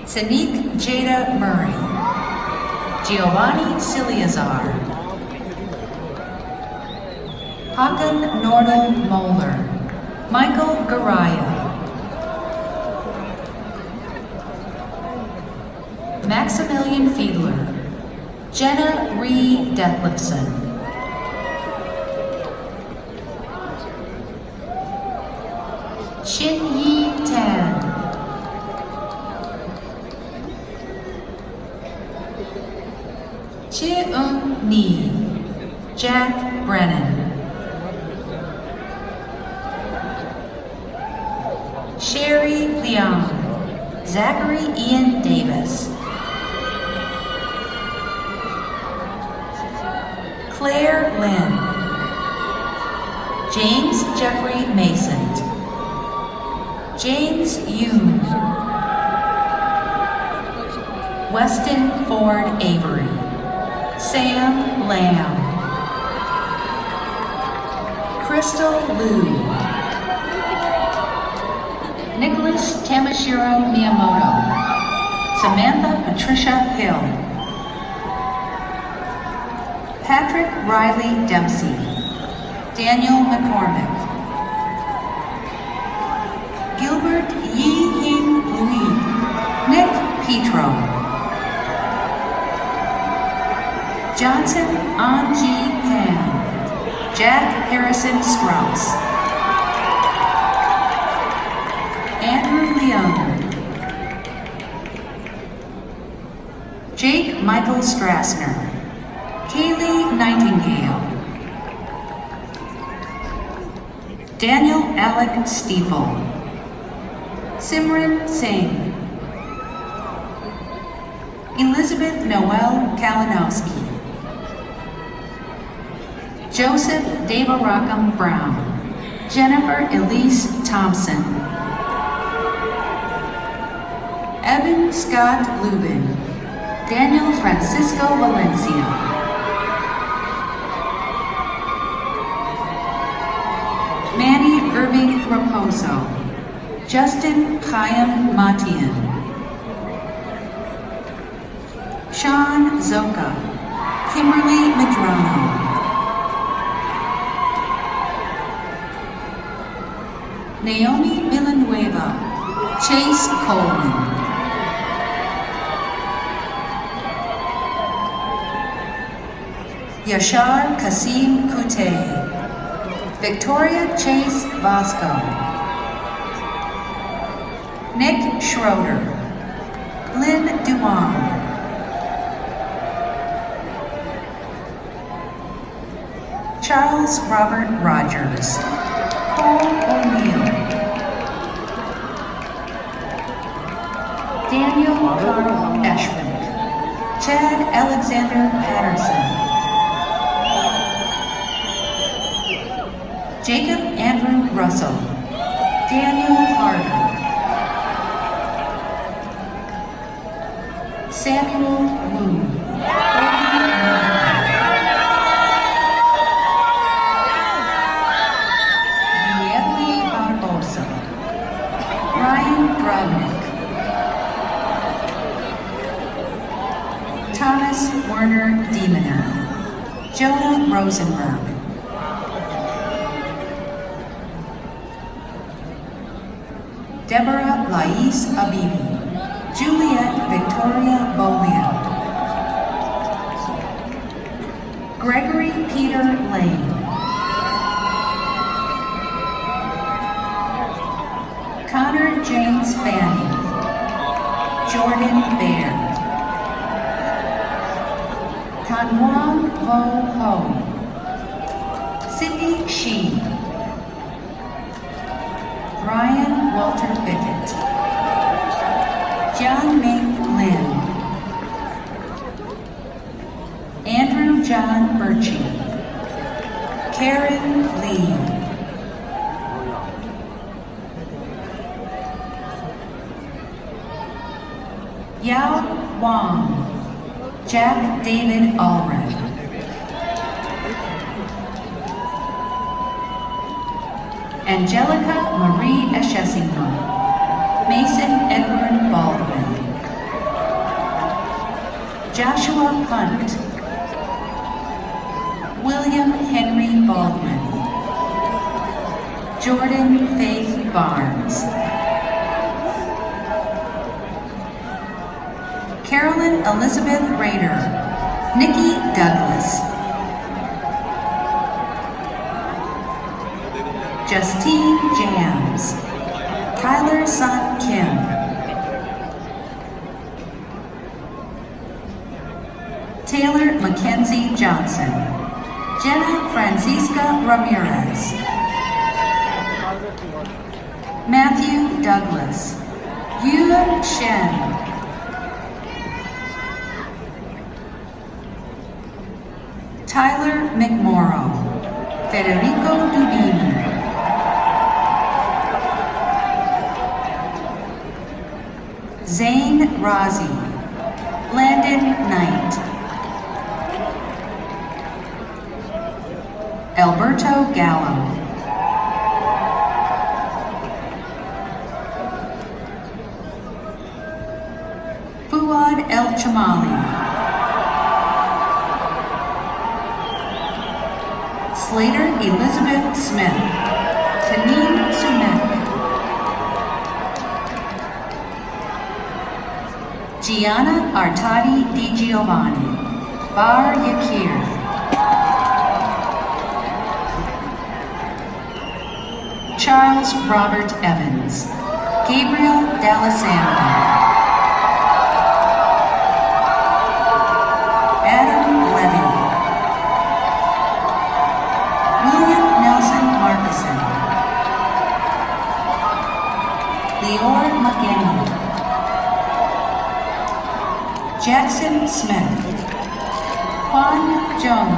Sanique Jada Murray, Giovanni Siliazar, Hakan Nordal Moeller, Michael Garaya, Maximilian Fiedler, Jenna Ree Detlefson, Shin Yi Tan, Chi-Eun Ni, Jack Brennan, Sherry Leon, Zachary Ian Davis, Claire Lynn, James Jeffrey Mason, James Yoon, Weston Ford Avery, Sam Lamb, Crystal Liu, Nicholas Tamashiro Miyamoto, Samantha Patricia Hill, Patrick Riley Dempsey, Daniel McCormick, Gilbert Yi-Hing Louis, Nick Petro, Johnson Anji Pan, Jack Harrison Strauss, Andrew Leung, Jake Michael Strassner, Kaylee Nightingale, Daniel Alec Stiefel, Simran Singh, Elizabeth Noel Kalinowski, Joseph Devarakam Brown, Jennifer Elise Thompson, Evan Scott Lubin, Daniel Francisco Valencia, Manny Irving Raposo, Justin Chaim Matian, Sean Zoka, Kimberly Medrano, Naomi Villanueva, Chase Coleman, Yashar Kasim Kute, Victoria Chase Vasco, Nick Schroeder, Lynn Duong, Charles Robert Rogers, Cole O'Neill, Daniel Carl Ashman, Chad Alexander Patterson, Jacob Andrew Russell, Daniel Harder, Samuel Wu, Guillermo Barbosa, Ryan Drobnik, Thomas Werner Demina, Jonah Rosenberg, Deborah Lais Abibi, Juliet Victoria Bolia, Gregory Peter Lane, Connor James Fanning, Jordan Baer, Tanwang Vo Ho, Sydney Sheen, Brian Walter Bickett, John Ming Lin, Andrew John Birchie, Karen Lee, Yao Wang, Jack David Allred, Angelica Marie Echesingham, Mason Edward Baldwin, Joshua Hunt, William Henry Baldwin, Jordan Faith Barnes, Carolyn Elizabeth Rader, Nikki Douglas, Justine Jams, Tyler Sun Kim, Taylor Mackenzie Johnson, Jenna Francisca Ramirez, Matthew Douglas, Yun Shen, Tyler McMorrow, Federico Dubini, Zane Razi, Landon Knight, Alberto Gallo, Fuad El Chamali, Slater Elizabeth Smith, Tanin Sumek, Gianna Artadi Di Giovanni, Bar Yakir, Charles Robert Evans, Gabriel D'Alessandro, Adam Levy, William Nelson Markison, Leor McGinney, Jackson Smith, Juan Jung,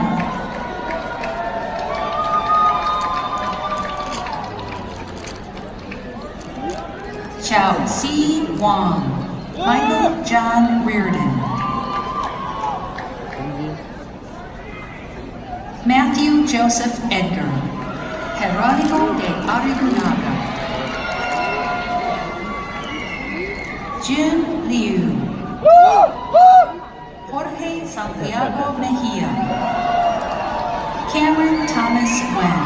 Chao Si Wang, Michael John Reardon, Matthew Joseph Edgar, Jerónimo de Arrigunaga, Jun Liu, Jorge Santiago Mejia. Cameron Thomas Wen.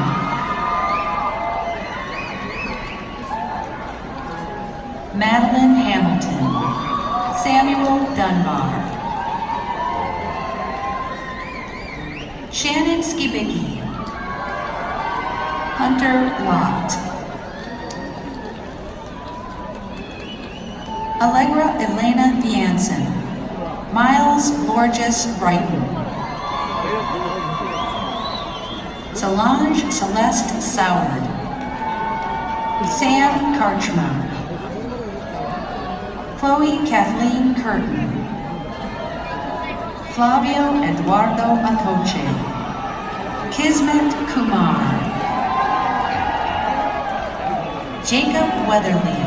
Madeline Hamilton. Samuel Dunbar. Shannon Skibicki. Hunter Lott. Allegra Elena Bianson. Miles Borges Brighton. Solange Celeste Soward. Sam Karchma. Chloe Kathleen Curtin. Flavio Eduardo Atoche. Kismet Kumar. Jacob Weatherly.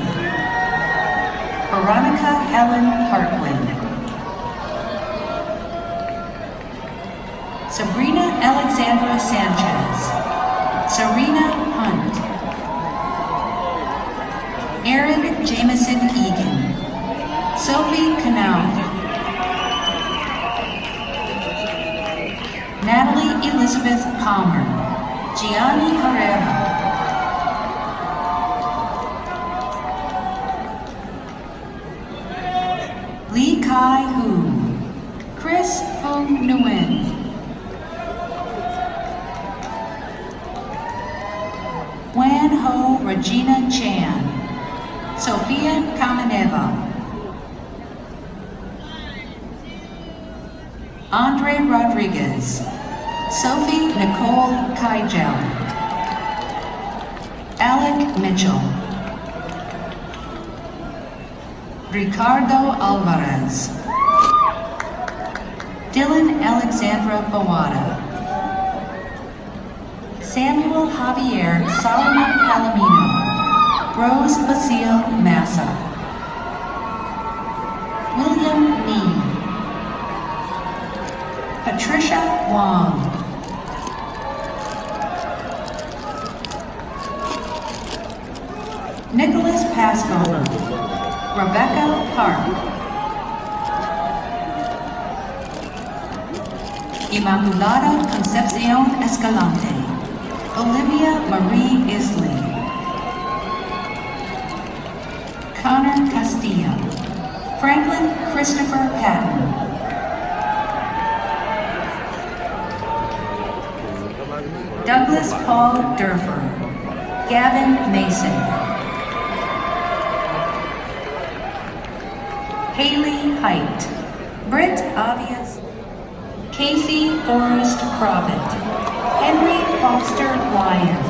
Veronica Helen Hartland. Sabrina Alexandra Sanchez. Serena Hunt. Aaron Jameson Egan. Sophie Knauf. Natalie Elizabeth Palmer. Gianni Herrera. Lee Kai Hu. Chris Fung Nguyen. Wan Ho Regina Chan. Sofia Kameneva. Andre Rodriguez. Sophie Nicole Kygel. Alec Mitchell. Ricardo Alvarez. Dylan Alexandra Bawada. Samuel Javier Solomon Palomino. Rose Basile Massa. William Nee. Patricia Wong. Nicholas Pascoe. Rebecca Park. Immaculada Concepcion Escalante. Olivia Marie Isley. Connor Castillo. Franklin Christopher Patton. Douglas Paul Durfer. Gavin Mason. Haley Height. Britt Obvious. Casey Forrest Crovett. Henry Foster Lyon.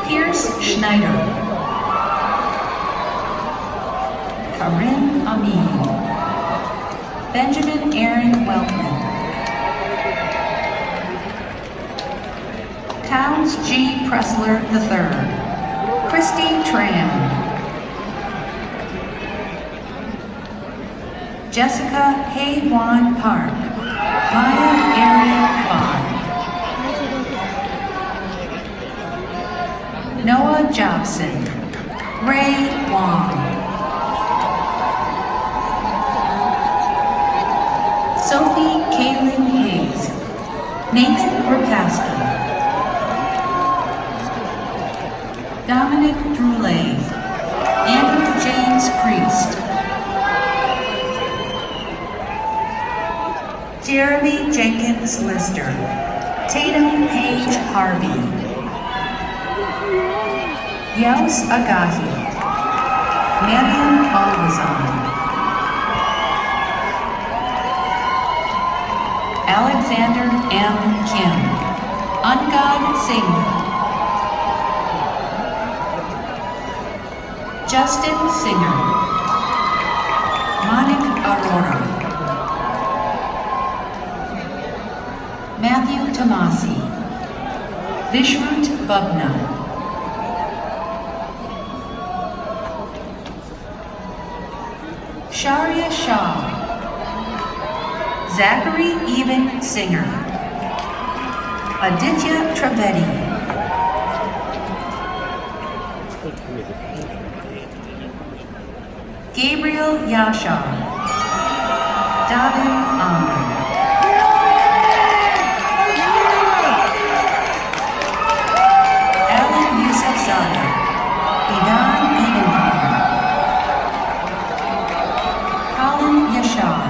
Pierce Schneider. Karim Amin. Benjamin Aaron Weltman. Towns G. Pressler III. Christy Tran. Jessica Hay-Wan Park. Maya Ariel Bond. Noah Jobson. Ray Wong. Sophie Kaylin Hayes. Nathan Rapaska. Dominic Droulet. Andrew James Priest. Jeremy Jenkins Lister. Tatum Page Harvey. Yaus Agahi. Mariam Alwazan. Alexander M. Kim. Angad Singh. Justin Singer. Manik Arora. Matthew Tomasi. Vishrut Bubna. Sharia Shah. Zachary Even Singer. Aditya Trivedi. Gabriel Yasha. Davin An. Alan Yusufzada. Idan Edenham. Colin Yashar.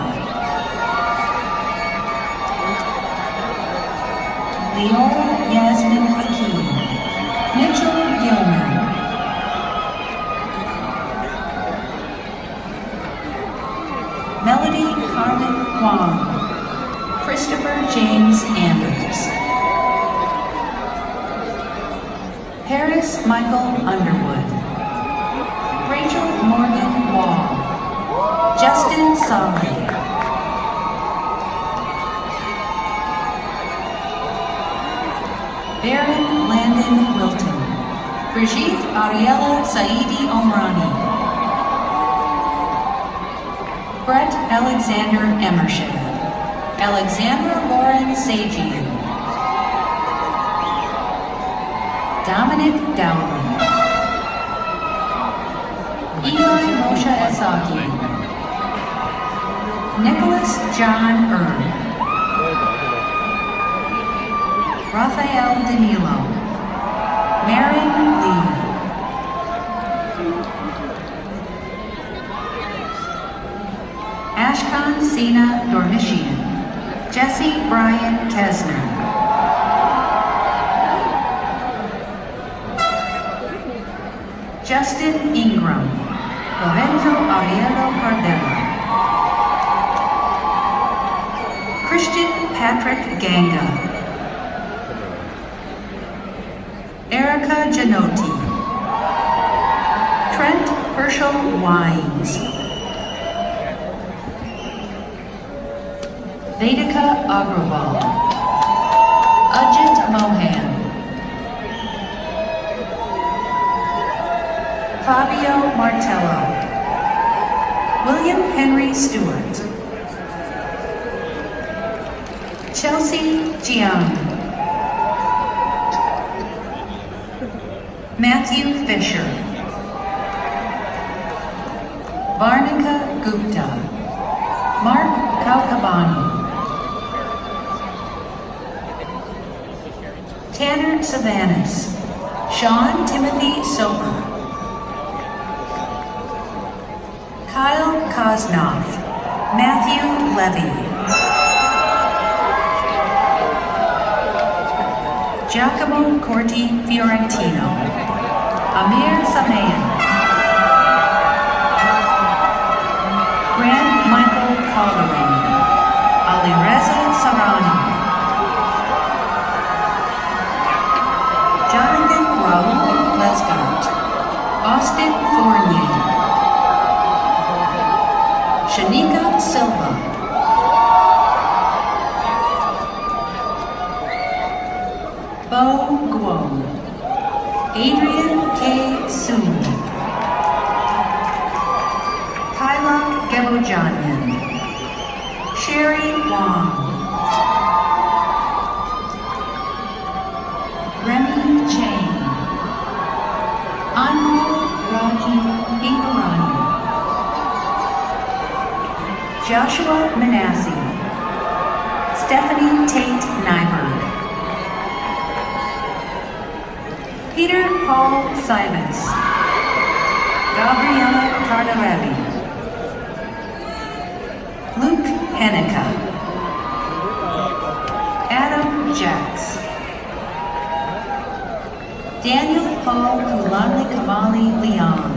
Leora Yasmin Hakim. Mitchell Gilman. Melody Carmen Wong. Christopher James Anders. Harris Michael Underwood. Rachel Morgan Wall. Justin Solly. Baron Landon Wilton. Brigitte Ariella Saidi Omrani. Brett Alexander Emershad. Alexandra Lauren Sajian. Dominic Dowling. Eli Moshe Esaki. Nicholas John Erb. Raphael Danilo. Marion Lee. Ashkan Sina Dormishian. Jesse Brian Kesner. Justin Ingram. Lorenzo Arielo Cardella. Christian Patrick Ganga. Erica Janotti. Trent Herschel Wines. Vedika Agrawal. Ajit Mohan. Fabio Martello. William Henry Stewart. Chelsea Jiang. Matthew Fisher. Varnika Gupta. Mark Kaukabani. Tanner Savanas. Sean Timothy Sober. Kyle Kosnoff. Matthew Levy. Giacomo Corti Fiorentino. Amir Samayan. Grant Michael Calderon. Alireza Sarani. Jonathan Raul Lesgart. Austin Fournier. Shanika Silva. Bo Guo. Adrian K. Soon. Tyla Gebojanian. Sherry Wong. Remy Chang. Anmol Raji Ingarani. Joshua Manassi. Stephanie Tate Nyberg. Peter Paul Simons. Gabriella Tardarelli. Luke Hanukkah. Adam Jacks. Daniel Paul Kulani Kamali Leon.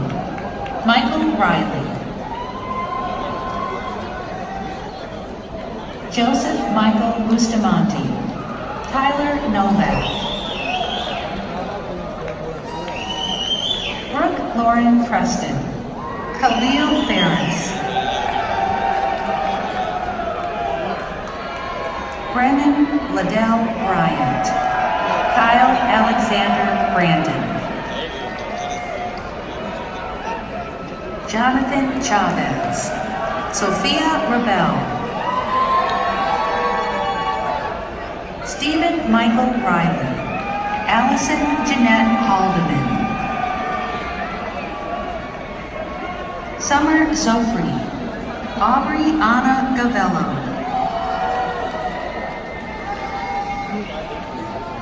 Michael Riley. Joseph Michael Bustamante. Tyler Novak. Brooke Lauren Preston. Khalil Ferris. Brennan Liddell Bryant. Kyle Alexander Brandon. Jonathan Chavez. Sophia Rebel. Stephen Michael Riley. Allison Jeanette Haldeman. Summer Zofri. Aubrey Anna Gavello.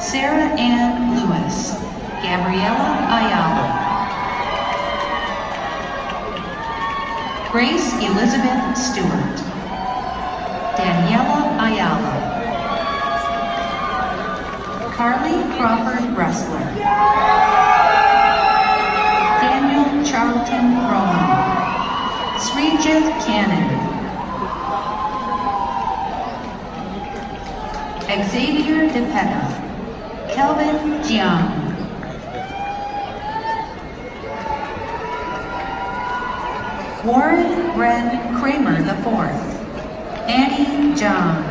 Sarah Ann Lewis. Gabriela Ayala. Grace Elizabeth Stewart. Daniela Ayala. Carly Crawford Bressler. Daniel Charlton Roman. Srijit Cannon. Xavier DePetta. Kelvin Jiang. Warren Ren Kramer IV. Annie John.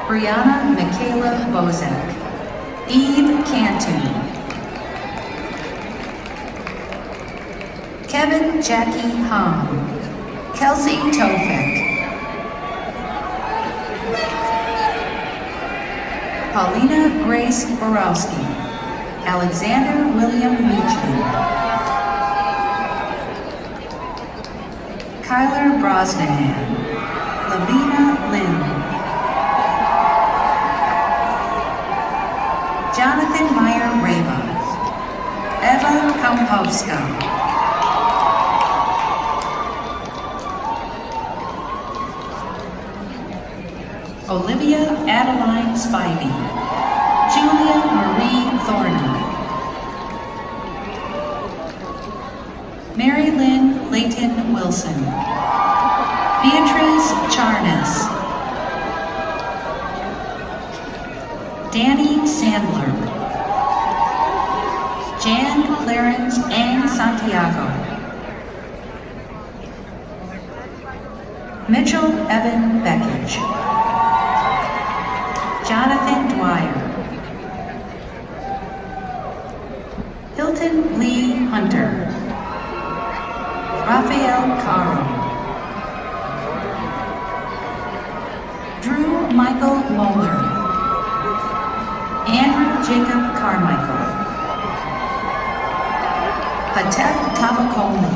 Brianna Michaela Bozek. Eve Cantu. Kevin Jackie Hom. Kelsey Tofik. Paulina Grace Borowski. Alexander William Meacham. Kyler Brosnahan. Lavina Lynn. Jonathan Meyer Reva. Eva Kampovska. Olivia Adeline Spivey. Julia Marie Thorner. Mary Lynn Layton Wilson. Beatrice Charnas. Danny Sandler. Jan Clarence Ang Santiago. Mitchell Evan Beckich. Jonathan Dwyer. Hilton Lee Hunter. Raphael Caro. Drew Michael Moeller. Andrew Jacob Carmichael. Patef Tavakoli.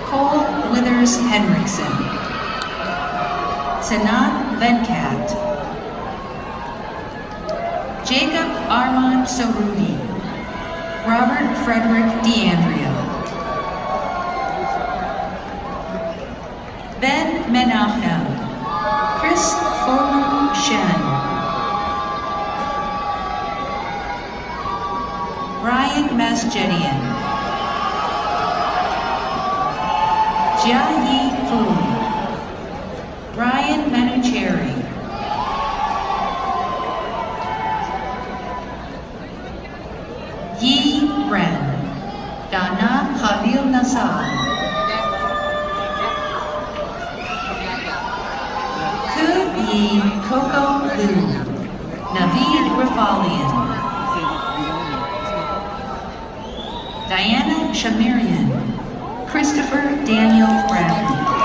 Cole Withers Henriksen. Sanat Venkat. Jacob Armand Sorudi. Robert Frederick DeAndrea. Ben Menachem. Chris Foru Shen. Ryan Masjedian. Jia Yi Fu. Ryan Manucheri. Yi Ren. Dana Khalil Nassar. Ku Yi Coco Lu. Naveed Rafalian. Diana Shamirian. Christopher Daniel Bradley.